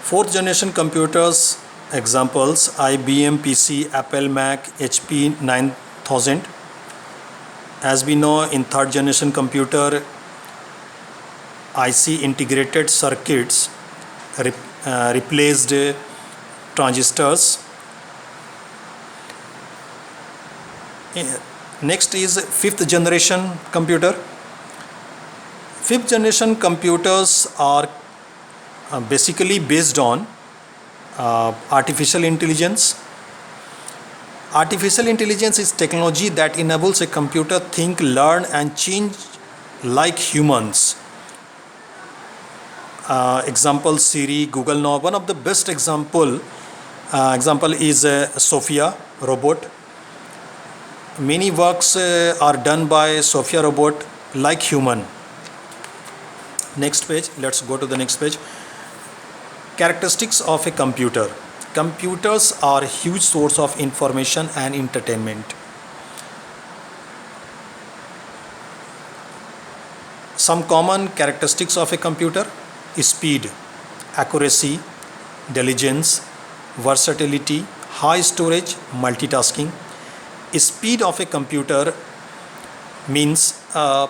Fourth generation computers examples: IBM PC, Apple Mac, HP 9000. As we know, in third generation computer, IC integrated circuits replaced transistors. Next is fifth generation computer. Fifth generation computers are basically based on artificial intelligence. Artificial intelligence is technology that enables a computer think, learn and change like humans. Example: Siri, Google Now. One of the best example is Sophia robot. Many works are done by Sophia robot like human. Next page, let's go to the next page. Characteristics of a computer. Computers are a huge source of information and entertainment. Some common characteristics of a computer: speed, accuracy, diligence, versatility, high storage, multitasking. Speed of a computer means a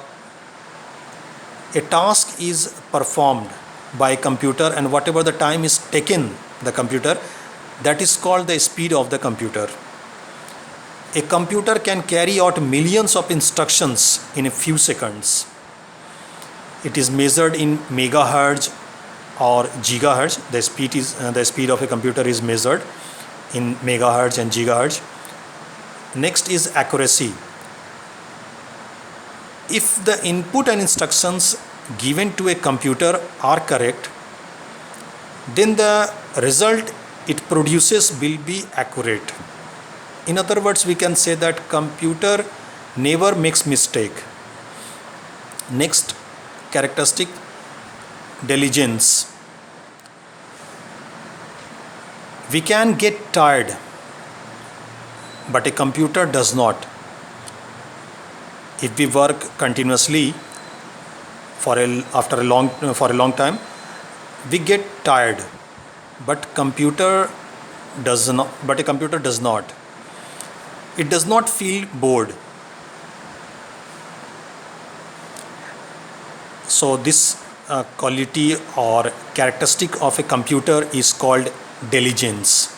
task is performed by a computer, and whatever the time is taken the computer, that is called the speed of the computer. A computer can carry out millions of instructions in a few seconds. It is measured in megahertz or gigahertz. The speed of a computer is measured in megahertz and gigahertz. Next is accuracy. If the input and instructions given to a computer are correct, then the result it produces will be accurate. In other words, we can say that computer never makes mistake. Next characteristic: diligence. We can get tired, but a computer does not. If we work continuously for a long time, we get tired, but a computer does not. It does not feel bored. So this quality or characteristic of a computer is called diligence.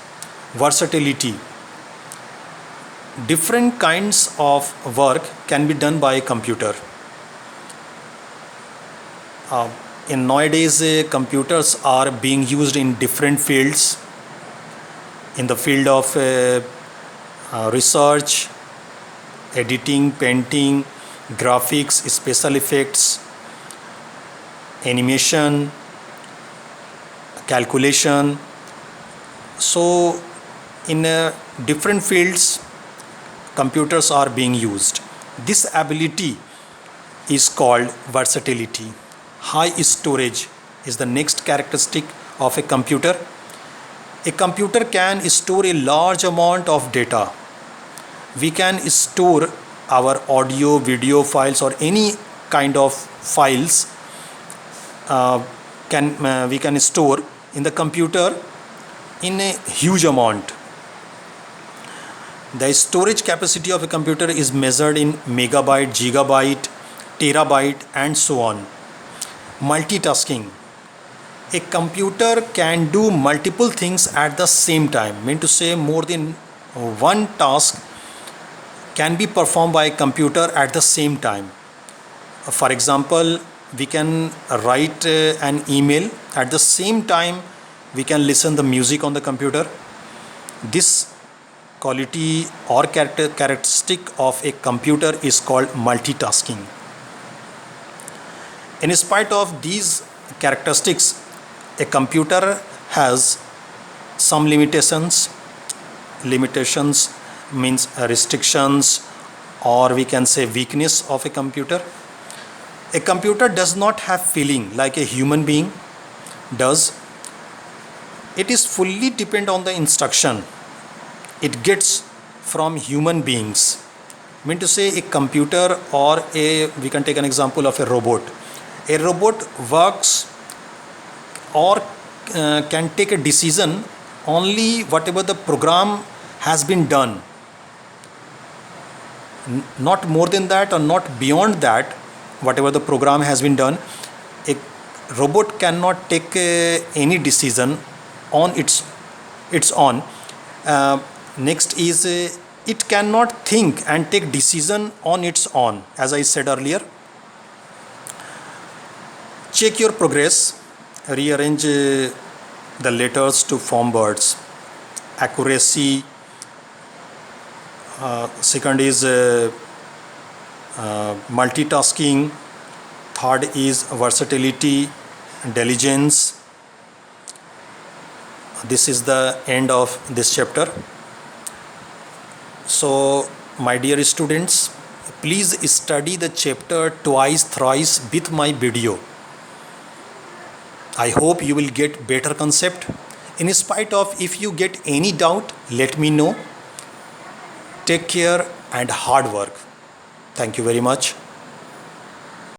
Versatility. Different kinds of work can be done by a computer. In nowadays, computers are being used in different fields. In the field of research, editing, painting, graphics, special effects, animation, calculation. So in different fields, computers are being used. This ability is called versatility. High storage is the next characteristic of a computer. A computer can store a large amount of data. We can store our audio, video files or any kind of files we can store in the computer in a huge amount. The storage capacity of a computer is measured in megabyte, gigabyte, terabyte and so on. Multitasking. A computer can do multiple things at the same time. Mean to say, more than one task can be performed by a computer at the same time. For example, we can write an email. At the same time, we can listen the music on the computer. This quality or characteristic of a computer is called multitasking. In spite of these characteristics, a computer has some limitations. Limitations means restrictions, or we can say weakness of a computer. A computer does not have feeling like a human being does. It is fully dependent on the instruction it gets from human beings. Mean to say, a computer or we can take an example of a robot. A robot works or can take a decision only whatever the program has been done, not more than that or not beyond that. Whatever the program has been done, a robot cannot take any decision on its own. Next is it cannot think and take decision on its own. As I said earlier, check your progress, rearrange the letters to form words. Accuracy. Second is multitasking. Third is versatility, diligence. This is the end of this chapter. So, my dear students, please study the chapter twice, thrice with my video. I hope you will get better concept. In spite of, if you get any doubt, let me know. Take care and hard work. Thank you very much.